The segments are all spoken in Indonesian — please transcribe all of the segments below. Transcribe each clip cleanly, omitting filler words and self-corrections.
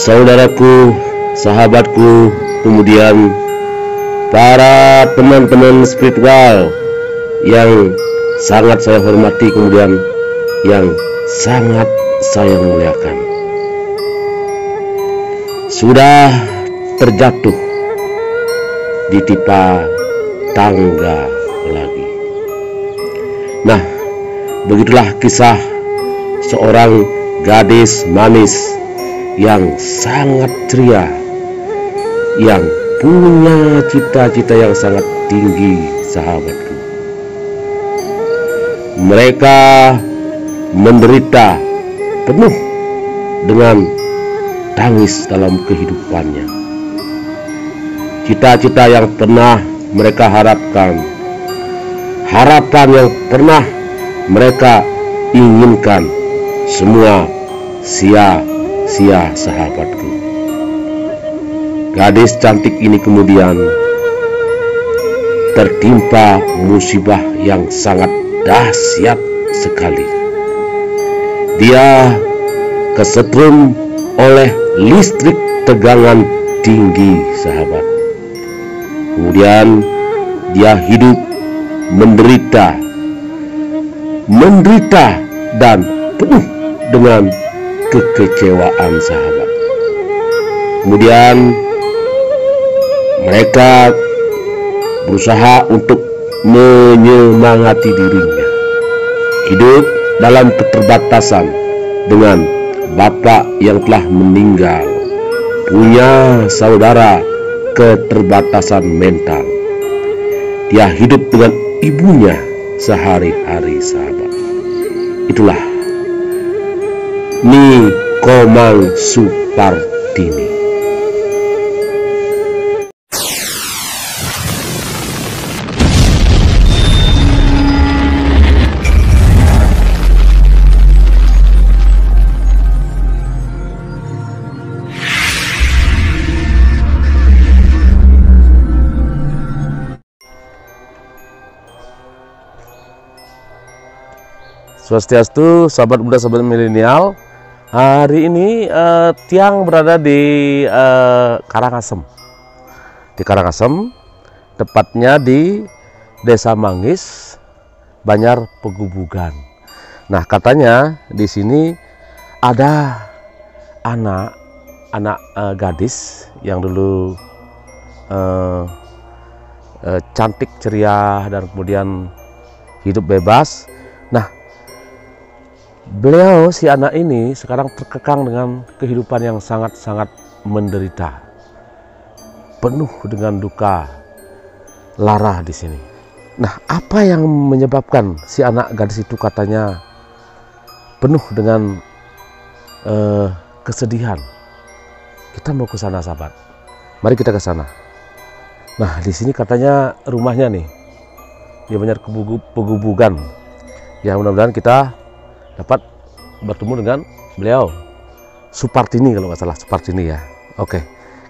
saudaraku, sahabatku, kemudian para teman-teman spiritual yang sangat saya hormati, kemudian yang sangat saya muliakan. Sudah terjatuh ditimpa tangga lagi. Nah, begitulah kisah seorang gadis manis yang sangat ceria, yang punya cita-cita yang sangat tinggi, sahabatku. Mereka menderita penuh dengan tangis dalam kehidupannya. Cita-cita yang pernah mereka harapkan, harapan yang pernah mereka inginkan, semua sia-sia, sahabatku. Gadis cantik ini kemudian tertimpa musibah yang sangat dahsyat sekali. Dia kesetrum oleh listrik tegangan tinggi, sahabat. Kemudian dia hidup menderita dan penuh dengan kekecewaan, sahabat. Kemudian mereka berusaha untuk menyemangati dirinya, hidup dalam keterbatasan dengan bapak yang telah meninggal, punya saudara keterbatasan mental. Dia hidup dengan ibunya sehari-hari, sahabat. Itulah Nyi Komang Supartini. Swastiastu, sahabat muda, sahabat milenial. Hari ini Tiang berada di Karangasem. Di Karangasem, tepatnya di Desa Manggis, Banjar Pegubugan. Nah, katanya di sini ada anak gadis yang dulu cantik, ceria, dan kemudian hidup bebas. Nah, beliau, si anak ini, sekarang terkekang dengan kehidupan yang sangat-sangat menderita, penuh dengan duka lara di sini. Nah, apa yang menyebabkan si anak gadis itu katanya penuh dengan kesedihan? Kita mau ke sana, sahabat. Mari kita ke sana. Nah, di sini katanya rumahnya nih, di Banjar Pegubugan. Ya, mudah-mudahan kita dapat bertemu dengan beliau, Supartini kalau nggak salah, Supartini ya. Oke,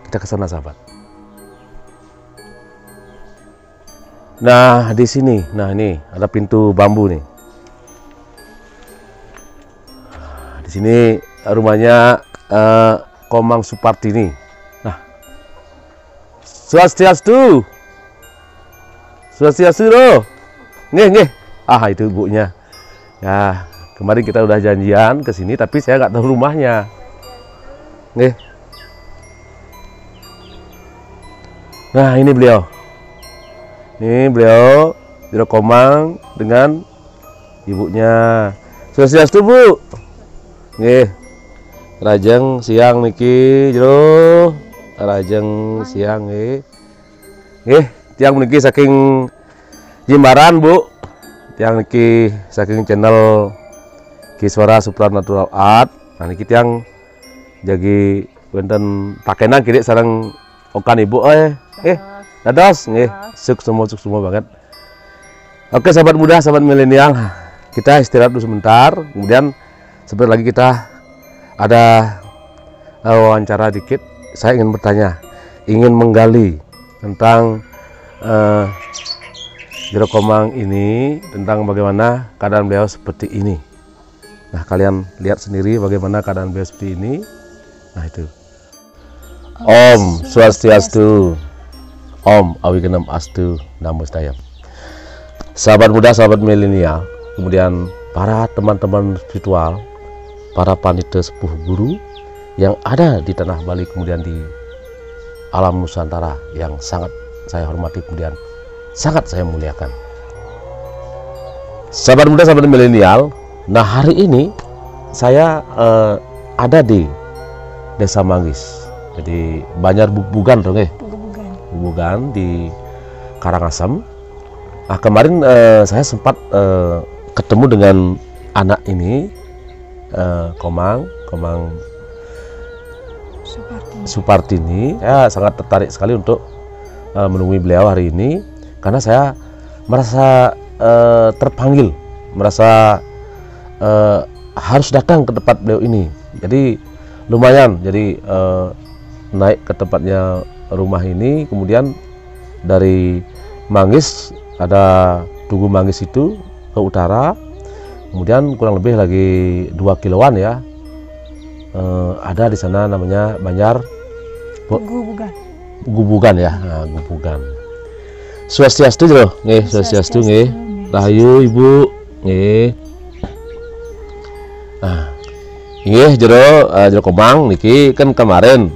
kita ke sana, sahabat. Nah, di sini, nah ini ada pintu bambu nih. Nah, di sini rumahnya Komang Supartini. Nah, Swastiastu, loh. Nggih. Ah, itu ibunya. Ya, kemarin kita udah janjian ke sini, tapi saya nggak tahu rumahnya. Nih. Nah, ini beliau. Ini beliau, Jero Komang dengan ibunya. Swastiastu, Bu. Nggih. Rajeng siang niki, Jero. Rajeng siang nggih. Nggih, tiang niki saking Jimbaran, Bu. Tiang niki saking channel Kiswara Supranatural Art. Nah, niki tiang jagi wonten pakenan kiri sareng okan ibu dados nggih, suk semua banget. Oke, sahabat muda, sahabat milenial, kita istirahat dulu sebentar, kemudian sebentar lagi kita ada wawancara dikit. Saya ingin bertanya, ingin menggali tentang Jero Komang ini, tentang bagaimana keadaan beliau seperti ini. Nah, kalian lihat sendiri bagaimana keadaan beliau seperti ini. Nah, itu Om Swastiastu. Om Awigenam Astu Namo Buddhaya. Sahabat muda, sahabat milenial, kemudian para teman-teman spiritual, para panitia sepuh guru yang ada di tanah Bali, kemudian di alam Nusantara yang sangat saya hormati, kemudian sangat saya muliakan. Sahabat muda, sahabat milenial, nah hari ini saya ada di Desa Manggis, jadi Banjar Bubugan dong Bubugan di Karangasem. Nah kemarin saya sempat ketemu dengan anak ini, Komang Supartini. Saya sangat tertarik sekali untuk menemui beliau hari ini karena saya merasa terpanggil, merasa harus datang ke tempat beliau ini. Jadi lumayan, jadi naik ke tempatnya rumah ini, kemudian dari Manggis ada Tugu Manggis itu ke utara, kemudian kurang lebih lagi 2 kiloan ya, ada di sana namanya Banjar Gubugan ya, nah, Gubugan. Swastiastu jero nggih, Swastiastu nggih. Rahayu Ibu nggih. Nah, nggih jero Komang niki kan kemarin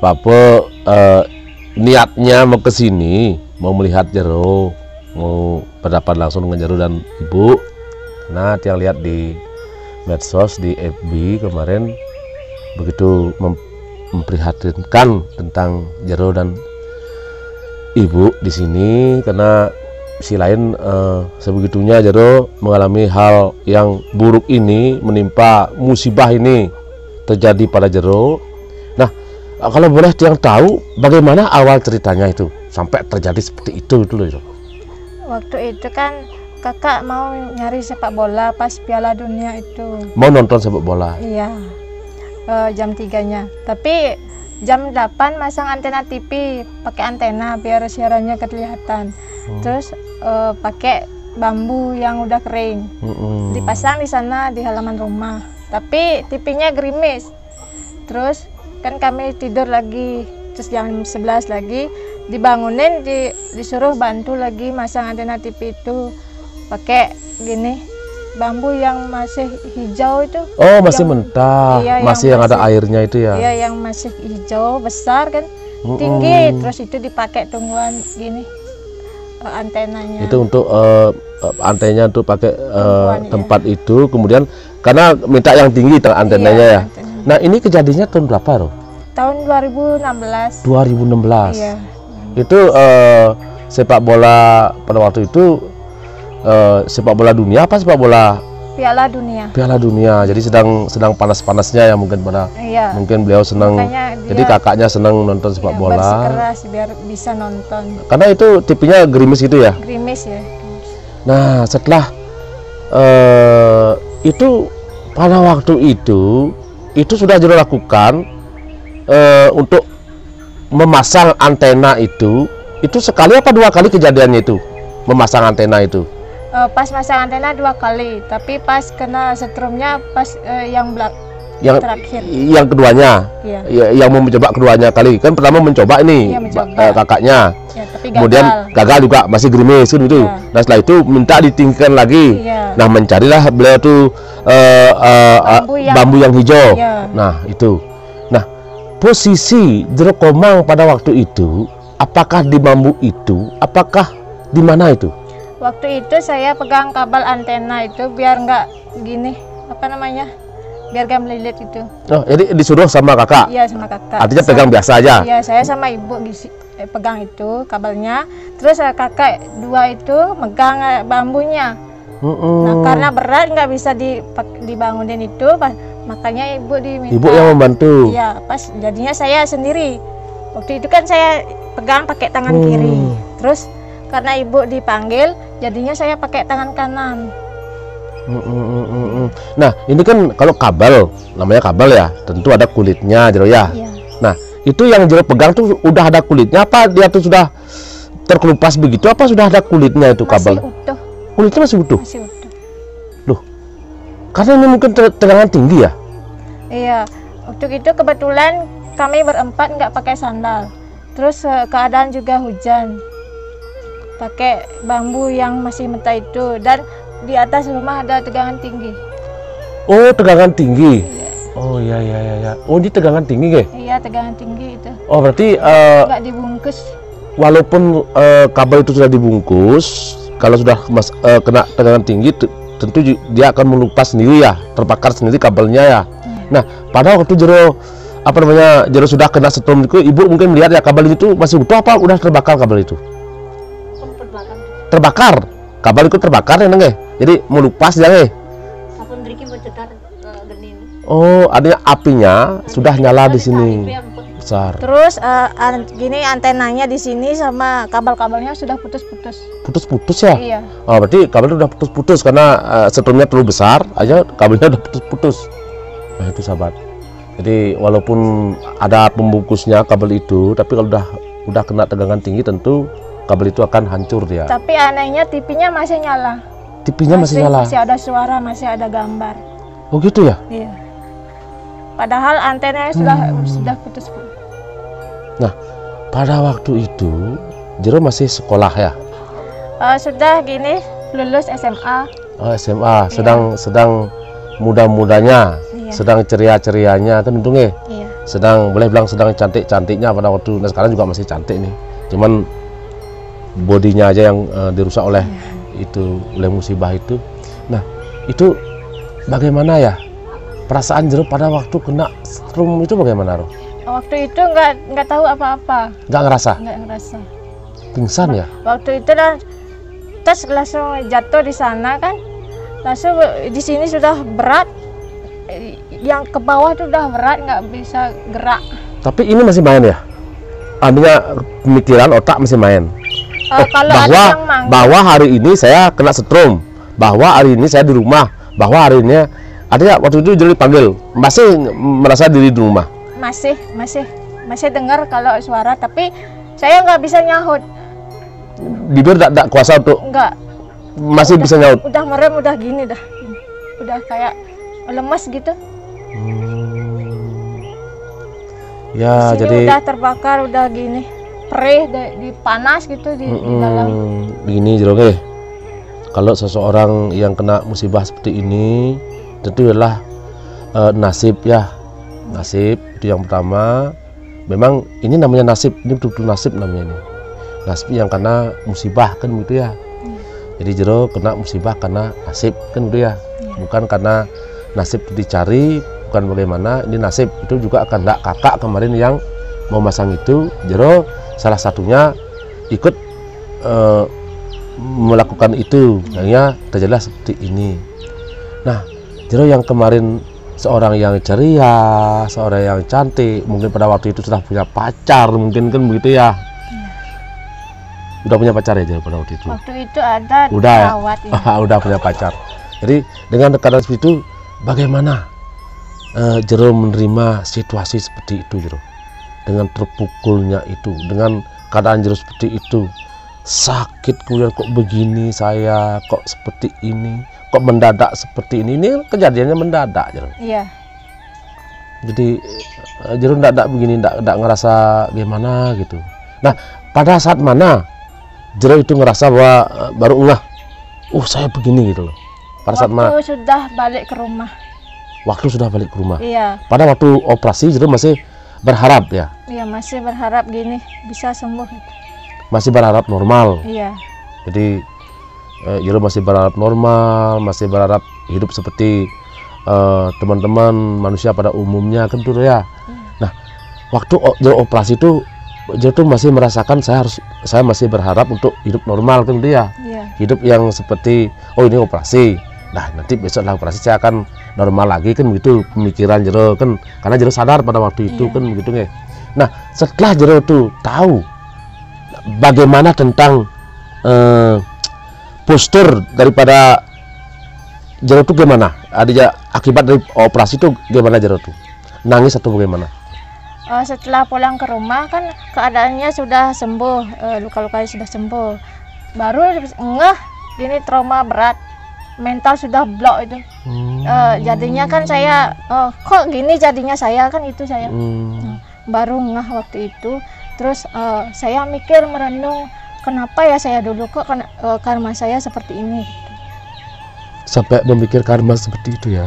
Bapak niatnya mau ke sini, mau melihat jero, mau berdapat langsung dengan jero dan Ibu. Nah, yang lihat di medsos, di FB kemarin begitu memprihatinkan tentang jero dan Ibu di sini, karena si lain sebegitunya jero mengalami hal yang buruk ini, menimpa musibah ini terjadi pada jero. Nah, kalau boleh yang tahu bagaimana awal ceritanya itu sampai terjadi seperti itu loh. Waktu itu kan kakak mau nyari sepak bola pas Piala Dunia itu. Mau nonton sepak bola? Iya, jam 3-nya. Tapi jam 8 masang antena TV, pakai antena biar siarannya kelihatan. Terus pakai bambu yang udah kering, dipasang di sana di halaman rumah. Tapi TV-nya gerimis. Terus kan kami tidur lagi, terus jam 11 lagi dibangunin, disuruh bantu lagi masang antena TV itu pakai gini bambu yang masih hijau itu. Oh, masih mentah, iya, masih yang ada airnya itu ya? Iya, yang masih hijau besar kan, tinggi. Terus itu dipakai tungguan gini antenanya. Itu untuk antenanya untuk pakai tempat ya. Itu kemudian karena minta yang tinggi antenanya ya. Antenanya. Nah, ini kejadiannya tahun berapa, Roh? Tahun 2016. 2016. Iya. Itu sepak bola pada waktu itu sepak bola dunia apa sepak bola? Piala Dunia. Piala Dunia. Jadi sedang panas-panasnya ya mungkin pada. Iya. Mungkin beliau senang. Jadi kakaknya senang nonton sepak bola. Bersikeras biar bisa nonton. Karena itu TV-nya gerimis gitu ya? Gerimis ya. Nah, setelah itu pada waktu itu sudah jero lakukan untuk memasang antena itu sekali apa 2 kali kejadiannya itu memasang antena itu? Pas masang antena 2 kali, tapi pas kena setrumnya pas yang terakhir. Yang keduanya, iya. Yang mau mencoba keduanya kali kan pertama mencoba ini kakaknya, ya, tapi kemudian gagal juga masih gerimis kan itu. Ya. Nah setelah itu minta ditinggikan lagi. Ya. Nah mencarilah beliau tuh bambu yang hijau. Ya. Nah itu. Nah posisi jero Komang pada waktu itu, apakah di bambu itu, apakah di mana itu? Waktu itu saya pegang kabel antena itu biar nggak gini, apa namanya, biar gak melilit itu. Oh, jadi disuruh sama kakak? Iya, sama kakak. Artinya pegang biasa aja? Iya, saya sama ibu pegang itu kabelnya. Terus kakak 2 itu megang bambunya. Nah, karena berat nggak bisa dibangunin itu, makanya ibu diminta. Ibu yang membantu? Iya, pas jadinya saya sendiri. Waktu itu kan saya pegang pakai tangan kiri. Terus karena ibu dipanggil, jadinya saya pakai tangan kanan. Nah, ini kan kalau kabel, namanya kabel ya, tentu ada kulitnya, Jero ya. Iya. Nah, itu yang Jero pegang tuh udah ada kulitnya apa dia tuh sudah terkelupas begitu apa sudah ada kulitnya itu kabel? Masih utuh. Kulitnya masih utuh? Masih utuh. Loh, karena ini mungkin tegangan tinggi ya? Iya, Untuk itu kebetulan kami berempat nggak pakai sandal. Terus keadaan juga hujan. Pakai bambu yang masih mentah itu, dan di atas rumah ada tegangan tinggi. Oh, tegangan tinggi. Oh ya. Oh, ini tegangan tinggi ke? Iya, tegangan tinggi itu. Oh, berarti Nggak dibungkus. walaupun kabel itu sudah dibungkus, kalau sudah kena tegangan tinggi, tentu dia akan melupas sendiri ya, terbakar sendiri kabelnya ya. Nah, pada waktu Jero sudah kena setrum itu, ibu mungkin melihat ya kabel itu masih utuh apa udah terbakar kabel itu? Terbakar. Kabel itu terbakar ya, neng? Jadi melupas ya, neng? Oh, artinya apinya sudah nyala di sini. Besar. Terus gini antenanya di sini sama kabel-kabelnya sudah putus-putus. Putus-putus ya? Iya. Oh, berarti kabel itu udah putus-putus karena setrumnya terlalu besar aja kabelnya udah putus-putus. Nah, itu sahabat. Jadi walaupun ada pembungkusnya kabel itu, tapi kalau udah kena tegangan tinggi tentu kabel itu akan hancur dia. Tapi anehnya TV-nya masih nyala. TV-nya masih nyala. Masih ada suara, masih ada gambar. Oh, gitu ya? Iya. Padahal antenanya sudah putus-putus. Nah, pada waktu itu Jero masih sekolah ya? Sudah gini lulus SMA. Oh, SMA. Sedang muda-mudanya, Iya. sedang ceria-cerianya kan untungnya. Iya. Boleh bilang sedang cantik-cantiknya pada waktu. Nah, sekarang juga masih cantik nih. Cuman bodinya aja yang dirusak oleh oleh musibah itu. Nah, itu bagaimana ya? Perasaan Jero pada waktu kena setrum itu bagaimana, Roh? Waktu itu nggak tahu apa-apa. Nggak ngerasa? Nggak ngerasa. Pingsan ya? Waktu itu terus langsung jatuh di sana kan. Langsung di sini sudah berat. Yang ke bawah itu udah berat, nggak bisa gerak. Tapi ini masih main ya? Artinya pemikiran otak masih main. Kalau ada yang bahwa hari ini saya kena setrum, bahwa hari ini saya di rumah, bahwa hari ini artinya waktu itu jadi panggil masih merasa diri di rumah. Masih dengar kalau suara, tapi saya nggak bisa nyahut. Bibir tak kuasa untuk Nggak. Masih bisa nyaut. Udah merem, udah gini dah. Udah kayak lemas gitu. Ya, sini jadi udah terbakar, udah gini. Perih, di panas gitu di dalam. Begini Jero, kalau seseorang yang kena musibah seperti ini tentu adalah nasib ya. Nasib itu yang pertama. Memang ini namanya nasib, ini betul-betul nasib namanya ini. Nasib yang karena musibah kan gitu ya. Jadi Jero kena musibah karena nasib kan gitu ya. Bukan karena nasib itu dicari, bukan bagaimana, ini nasib. Itu juga akan kakak kemarin yang mau masang itu, Jero salah satunya ikut melakukan itu, akhirnya terjadilah seperti ini. Nah, Jero yang kemarin seorang yang ceria, seorang yang cantik, mungkin pada waktu itu sudah punya pacar, mungkin kan begitu ya. Udah punya pacar ya Jero pada waktu itu? Waktu itu ada udah ya? Udah punya pacar. Jadi dengan keadaan seperti itu, bagaimana Jero menerima situasi seperti itu Jero? Dengan terpukulnya itu, dengan keadaan Jero seperti itu, sakit kemudian kok begini saya, kok seperti ini, kok mendadak seperti ini kejadiannya mendadak Jero. Iya. Jadi Jero mendadak begini, enggak ngerasa gimana gitu. Nah, pada saat mana Jero itu ngerasa bahwa baru ngeh, saya begini gitu loh. Pada saat mana? Waktu sudah balik ke rumah. Waktu sudah balik ke rumah. Iya. Pada waktu operasi Jero masih berharap ya? Iya, masih berharap gini bisa sembuh. Masih berharap normal. Iya. Jadi Jero masih berharap normal, masih berharap hidup seperti teman-teman manusia pada umumnya kan tuh ya. Nah, waktu Jero operasi itu Jero tuh masih merasakan saya masih berharap untuk hidup normal kan tuh ya. Iya. Hidup yang seperti ini operasi. Nah, nanti besok lah operasi saya akan normal lagi kan begitu pemikiran Jero kan, karena Jero sadar pada waktu itu kan begitu nggak. Nah, setelah Jero tuh tahu bagaimana tentang postur daripada Jero tuh gimana? Ada akibat dari operasi itu gimana Jero tuh? Nangis atau bagaimana? Setelah pulang ke rumah kan keadaannya sudah sembuh, luka-lukanya sudah sembuh. Baru ngeh ini trauma berat. Mental sudah blok itu. Jadinya kan saya kok gini jadinya saya kan itu saya. Baru ngeh waktu itu. Terus saya mikir merenung, kenapa ya saya dulu kok karma saya seperti ini gitu. Sampai memikir karma seperti itu ya.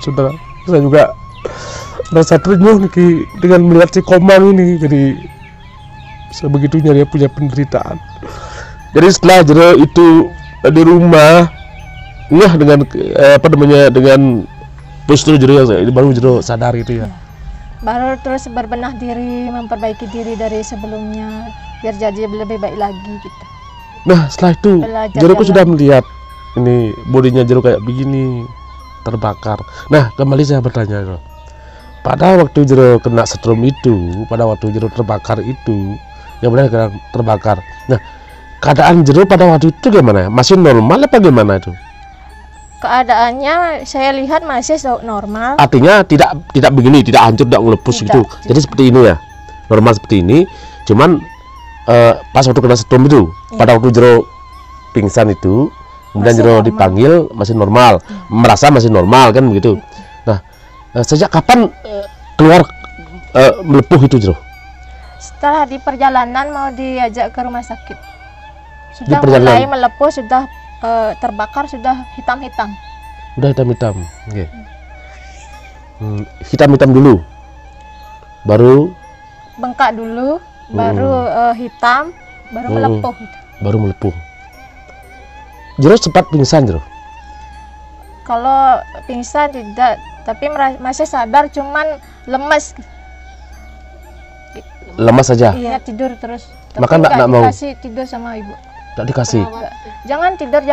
Saudara, saya juga merasa terenyuh dengan melihat si Komang ini. Jadi sebegitunya dia punya penderitaan. Jadi setelah jero itu di rumah, dengan dengan postur jero baru jero sadar itu ya. Baru terus berbenah diri, memperbaiki diri dari sebelumnya biar jadi lebih baik lagi gitu. Nah setelah itu jero sudah melihat ini bodinya jero kayak begini, terbakar. Nah kembali saya bertanya jero, pada waktu jero kena setrum itu, pada waktu jero terbakar itu, yang benar kena terbakar. Nah keadaan jero pada waktu itu gimana? Masih normal apa gimana itu? Keadaannya saya lihat masih normal. Artinya tidak begini, tidak hancur, tidak melepus gitu. Jadi seperti ini ya, normal seperti ini. Cuman pas waktu kena setrum itu, pada waktu jero pingsan itu, kemudian jero dipanggil masih normal, merasa masih normal kan begitu. Nah sejak kapan keluar melepuh itu jero? Setelah di perjalanan mau diajak ke rumah sakit, sudah mulai melepuh, sudah terbakar, sudah hitam-hitam. Udah hitam-hitam, oke. Hitam-hitam dulu, baru bengkak dulu, baru hitam, baru melepuh. Baru melepuh. Jero sempat pingsan jero? Kalau pingsan tidak, tapi masih sadar, cuman lemas. Lemas saja? Iya, tidur terus. Maka nggak mau dikasih tidur sama ibu. Tidak dikasih? Jangan tidur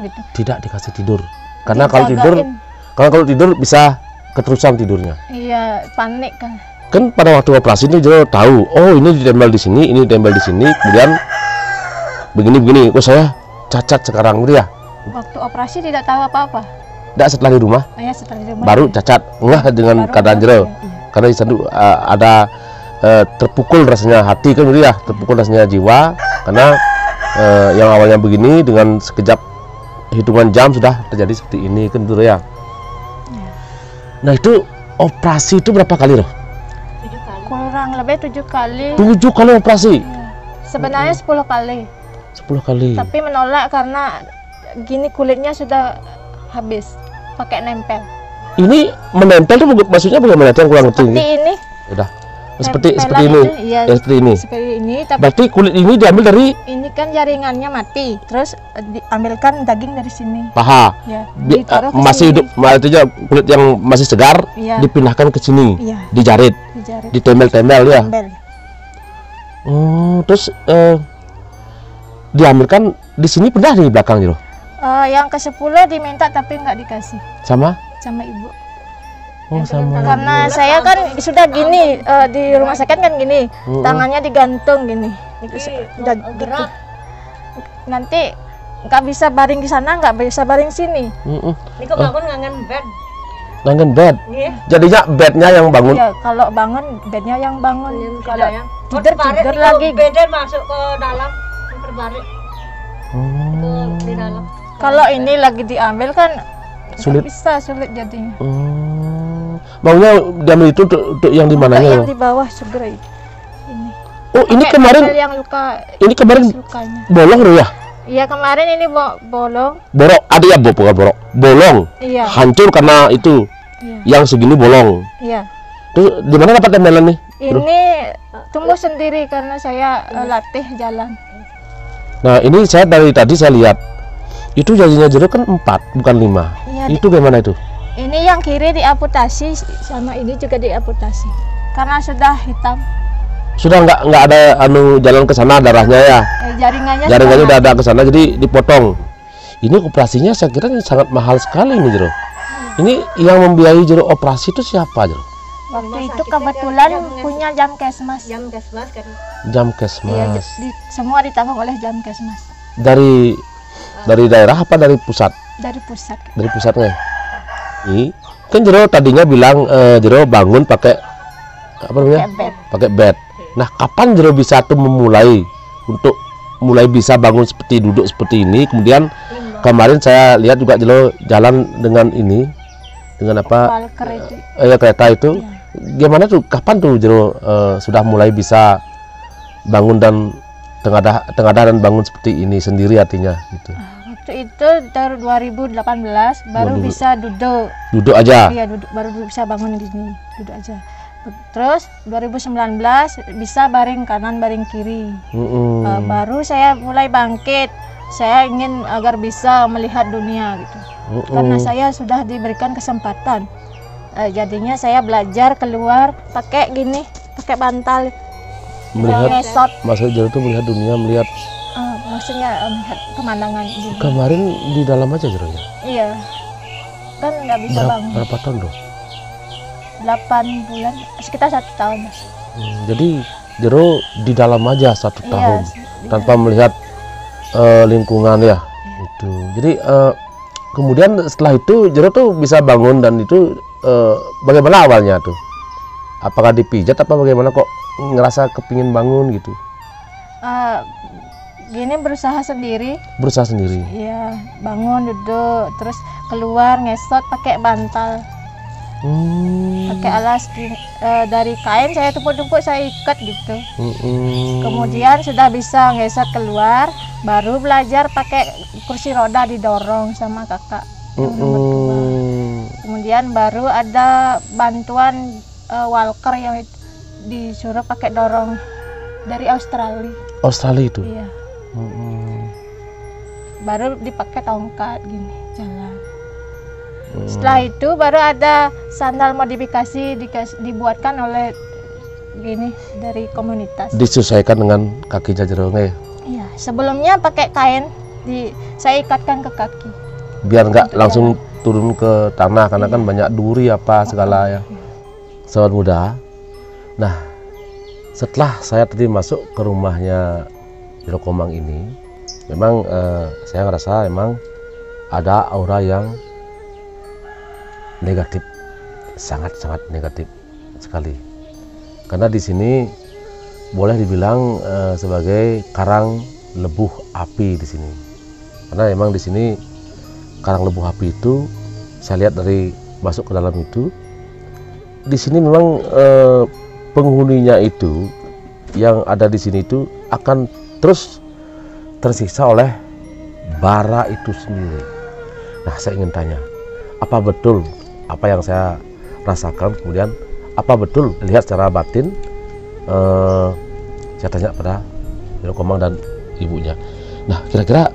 gitu. Tidak dikasih tidur? Karena kalau tidur bisa keterusan tidurnya. Iya, panik kan. Kan pada waktu operasi ini jero tahu, oh ini ditempel di sini, ini ditempel di sini, kemudian begini. Oh saya cacat sekarang gitu ya? Waktu operasi tidak tahu apa-apa. Tidak, setelah di rumah? Ya, setelah di rumah. Baru cacat, dengan keadaan jero. Karena di sana ada terpukul rasanya hati kan gitu ya, terpukul rasanya jiwa, karena yang awalnya begini dengan sekejap hitungan jam sudah terjadi seperti ini kan gitu ya. Nah itu operasi itu berapa kali loh? 7 kali. Kurang lebih 7 kali. 7 kali operasi? Sebenarnya 10 kali. 10 kali. Tapi menolak karena gini kulitnya sudah habis, pakai nempel. Ini menempel tuh maksudnya bagaimana? Yang kurang ngerti. Seperti ini. Udah. Seperti ini. Iya, seperti ini. Seperti ini. Tapi berarti kulit ini diambil dari? Ini kan jaringannya mati, terus diambilkan daging dari sini. Paha. Ya. Masih hidup, artinya kulit yang masih segar, ya, dipindahkan ke sini, ya, dijarit, ditempel-tempel ya. Terus diambilkan di sini, pindah di belakang gitu. Yang ke-10 diminta tapi nggak dikasih. Sama ibu. Oh, sama. Karena saya kan sudah gini, di rumah sakit kan gini, tangannya digantung gini. Gerak. Nanti nggak bisa baring di sana, nggak bisa baring sini. Ini kok bangun ngangen bed. Ngangen bed. Jadinya bednya yang bangun. Iya, kalau bangun bednya yang bangun. Kalau tidur lagi. Bednya masuk ke dalam, terbaring. Di dalam. Kalau ini lagi diambil kan sulit jadinya. Maunya diambil itu untuk yang di mananya? Yang di bawah segera ini. Oh, ini kemarin yang luka. Ini kemarin lukanya bolong loh ya? Iya, kemarin ini bolong. Borok, ada ya bukan borok. Bolong. Iya. Hancur karena itu. Iya. Yang segini bolong. Iya. Terus di mana dapat tempelan nih? Ini tumbuh sendiri karena saya latih jalan. Nah, ini saya dari tadi saya lihat. Itu jadinya jeruk kan 4 bukan 5. Iya, itu gimana itu? Ini yang kiri diamputasi, sama ini juga diamputasi karena sudah hitam. Sudah nggak ada jalan ke sana darahnya ya? Jaringannya udah ada ke sana, jadi dipotong. Ini operasinya saya kira sangat mahal sekali nih Jero. Ini yang membiayai Jero operasi itu siapa Jero? Waktu itu kebetulan punya Jamkesmas. Kan? Jamkesmas. Iya, semua ditanggung oleh Jamkesmas. Dari daerah apa dari pusat? Dari pusat. Dari pusatnya. Ini kan Jero tadinya bilang Jero bangun pakai apa namanya? Pakai bed. Nah, kapan Jero bisa tuh mulai bisa bangun seperti duduk seperti ini, kemudian kemarin saya lihat juga Jero jalan dengan ini, dengan apa? Walker itu. Kereta itu. Iya. Gimana tuh? Kapan tuh Jero sudah mulai bisa bangun dan tengadah dan bangun seperti ini sendiri artinya gitu? Waktu itu dari 2018 baru bisa duduk. Duduk aja. Iya, baru bisa bangun gini, duduk aja. Terus 2019 bisa baring kanan, baring kiri. Baru saya mulai bangkit. Saya ingin agar bisa melihat dunia gitu. Karena saya sudah diberikan kesempatan. Jadinya saya belajar keluar pakai gini, pakai bantal. Melihat, ngesot. maksudnya Jero tuh melihat dunia, melihat. Maksudnya melihat pemandangan dunia. Kemarin di dalam aja Jero ya? Iya. Kan nggak bisa bangun. Berapa tahun dong? 8 bulan, sekitar 1 tahun Mas. Jadi Jero di dalam aja 1 tahun tanpa iya. melihat lingkungan ya. Itu. Jadi kemudian setelah itu Jero tuh bisa bangun dan itu bagaimana awalnya tuh? Apakah dipijat apa bagaimana kok ngerasa kepingin bangun gitu? Gini berusaha sendiri. Berusaha sendiri. Iya, bangun duduk terus keluar ngesot pakai bantal. Pakai alas dari kain saya tumpuk-tumpuk saya ikat gitu. Kemudian sudah bisa ngesot keluar, baru belajar pakai kursi roda didorong sama kakak yang nomor 2. Kemudian baru ada bantuan walker yang disuruh pakai dorong dari Australia. Australia itu? Iya. Baru dipakai tongkat gini jalan. Setelah itu baru ada sandal modifikasi dibuatkan oleh gini dari komunitas. Disesuaikan dengan kaki Jero ya? Iya, sebelumnya pakai kain saya ikatkan ke kaki. Biar nggak langsung turun ke tanah karena kan banyak duri apa segala ya. Sobat muda. Nah, setelah saya tadi masuk ke rumahnya Jero Komang ini, memang saya ngerasa memang ada aura yang negatif, sangat-sangat negatif sekali. Karena di sini boleh dibilang sebagai karang lebuh api di sini. Karena memang di sini karang lebuh api itu saya lihat dari masuk ke dalam itu, di sini memang penghuninya itu yang ada di sini itu akan terus tersiksa oleh bara itu sendiri. Nah, saya ingin tanya, apa betul apa yang saya rasakan, kemudian apa betul lihat secara batin? Saya tanya pada Jero Komang dan ibunya. Nah, kira-kira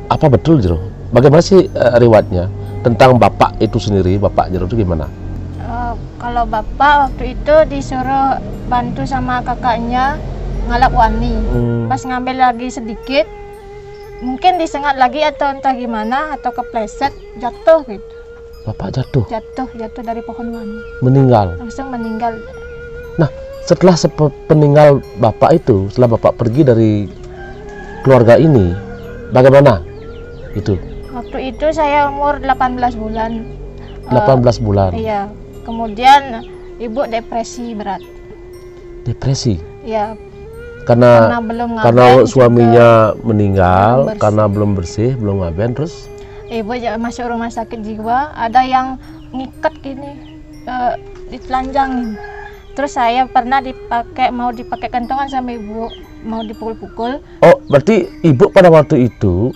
apa betul Jero? Bagaimana sih riwayatnya tentang bapak itu sendiri? Bapak Jero itu gimana? Kalau bapak waktu itu disuruh bantu sama kakaknya ngalap wani. Pas ngambil lagi sedikit, mungkin disengat lagi atau entah gimana, atau kepleset jatuh gitu. Bapak jatuh dari pohon wani. Meninggal. Langsung meninggal. Nah, setelah peninggal bapak itu, setelah bapak pergi dari keluarga ini, bagaimana itu? Waktu itu saya umur 18 bulan. 18 bulan. Iya. Kemudian ibu depresi berat. Depresi. Iya. Karena suaminya juga meninggal, karena belum bersih, belum ngaben, terus ibu masuk rumah sakit jiwa, ada yang ngikat gini, ditelanjangin. Terus saya pernah mau dipakai kentongan sama ibu, mau dipukul-pukul. Oh, berarti ibu pada waktu itu,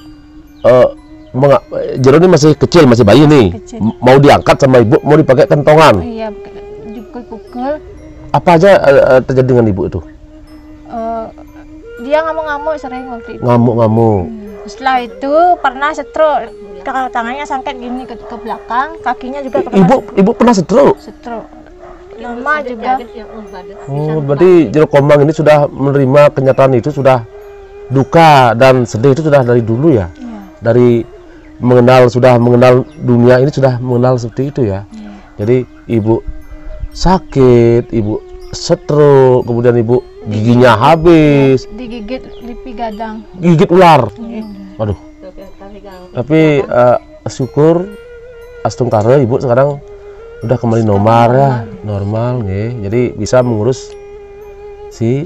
Jero ini masih kecil, masih bayi nih, mau diangkat sama ibu, mau dipakai kentongan. Iya, dipukul-pukul. Apa aja terjadi dengan ibu itu? Dia ngamuk-ngamuk sering waktu itu. Ngamuk-ngamuk. Setelah itu pernah stroke, tangannya sangkat gini ke belakang, kakinya juga pernah. Ibu pernah stroke? Stroke. Lama juga. Oh, berarti Jero Komang ini sudah menerima kenyataan itu, sudah duka dan sedih itu sudah dari dulu ya? Iya. Dari sudah mengenal dunia ini, sudah mengenal seperti itu ya? Iya. Jadi ibu sakit, ibu stroke, kemudian ibu giginya habis, digigit lipi gadang, gigit ular. Waduh. Tapi syukur astungkara ibu sekarang udah kembali normal nih. Jadi bisa mengurus si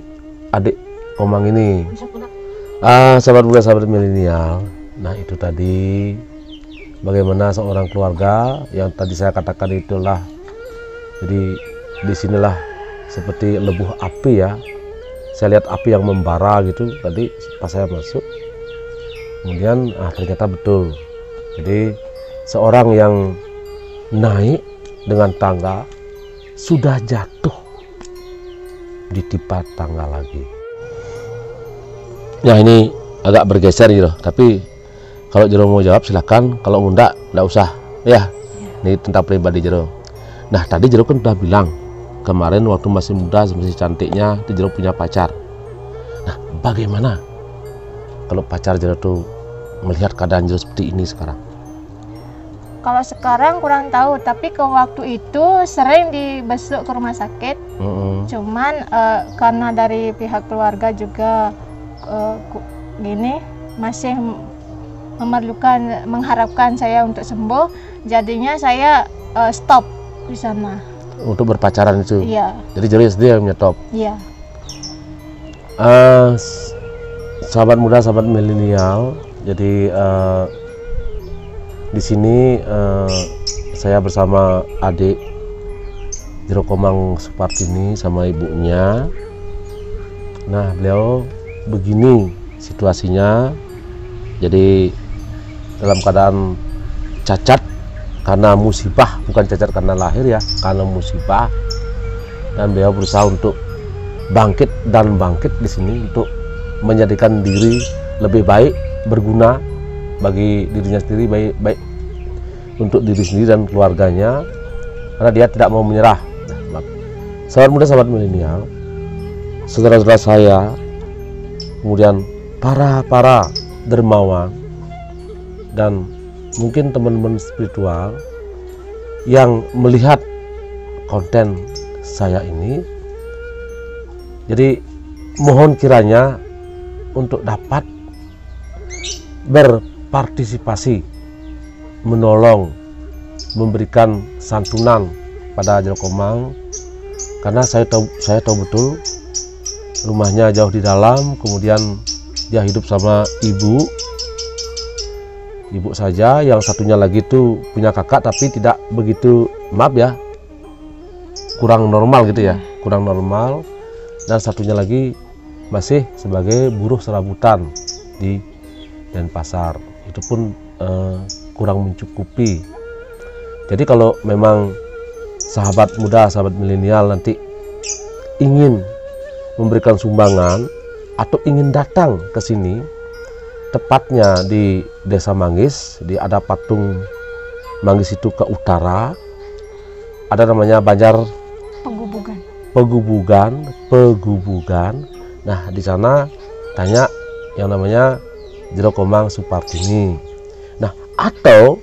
adik Komang ini. Sahabat muda, sahabat milenial. Nah, itu tadi bagaimana seorang keluarga yang tadi saya katakan itulah. Jadi disinilah seperti lebuh api ya. Saya lihat api yang membara gitu tadi pas saya masuk. Kemudian ternyata betul. Jadi seorang yang naik dengan tangga sudah jatuh ditimpa tangga lagi. Ya ini agak bergeser gitu, tapi kalau Jero mau jawab silakan, kalau enggak usah ya. Ini tentang pribadi Jero. Nah tadi Jero kan udah bilang kemarin waktu masih muda masih cantiknya Jero punya pacar. Nah bagaimana kalau pacar Jero tuh melihat keadaan Jero seperti ini sekarang? Kalau sekarang kurang tahu, tapi ke waktu itu sering dibesuk ke rumah sakit. Cuman karena dari pihak keluarga juga gini masih mengharapkan saya untuk sembuh, jadinya saya stop di sana. Untuk berpacaran itu? Iya. Jadi Jero sendiri yang menyetop? Iya. Sahabat muda, sahabat milenial, jadi di sini saya bersama adik Jero Komang Supartini sama ibunya. Nah beliau begini situasinya, jadi dalam keadaan cacat karena musibah, bukan cacat karena lahir ya, karena musibah, dan beliau berusaha untuk bangkit di sini untuk menjadikan diri lebih baik, berguna bagi dirinya sendiri, baik untuk diri sendiri dan keluarganya, karena dia tidak mau menyerah. Sahabat muda, sahabat milenial, saudara-saudara saya, kemudian para dermawan dan mungkin teman-teman spiritual yang melihat konten saya ini, jadi mohon kiranya untuk dapat berpartisipasi, menolong, memberikan santunan pada Jero Komang, karena saya tahu betul rumahnya jauh di dalam, kemudian dia hidup sama ibu saja, yang satunya lagi tuh punya kakak tapi tidak begitu, maaf ya, kurang normal gitu ya, kurang normal, dan satunya lagi masih sebagai buruh serabutan di Denpasar, itu pun kurang mencukupi. Jadi kalau memang sahabat muda, sahabat milenial nanti ingin memberikan sumbangan atau ingin datang ke sini, tepatnya di Desa Manggis, ada patung Manggis itu ke utara, ada namanya Banjar Pegubugan. Nah di sana tanya yang namanya Jero Komang Supartini. Nah atau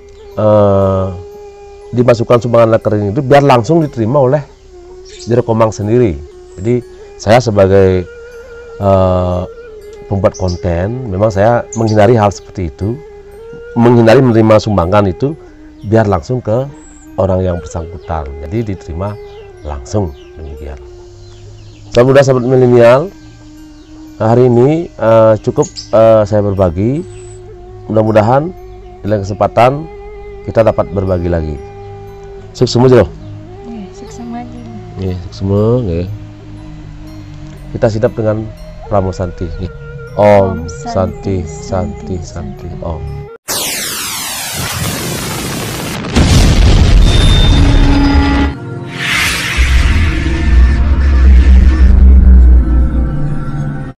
dimasukkan sumbangan rekening itu biar langsung diterima oleh Jero Komang sendiri. Jadi saya sebagai pembuat konten, memang saya menghindari hal seperti itu, menghindari menerima sumbangan itu biar langsung ke orang yang bersangkutan, jadi diterima langsung, demikian. Sahabat muda, sahabat milenial, hari ini cukup saya berbagi, mudah-mudahan di lain kesempatan kita dapat berbagi lagi. Sukses semua Jero. Sukses lagi. Sukses semua. Kita sidap dengan Pramo Santi. Om Santi Santi Santi Om.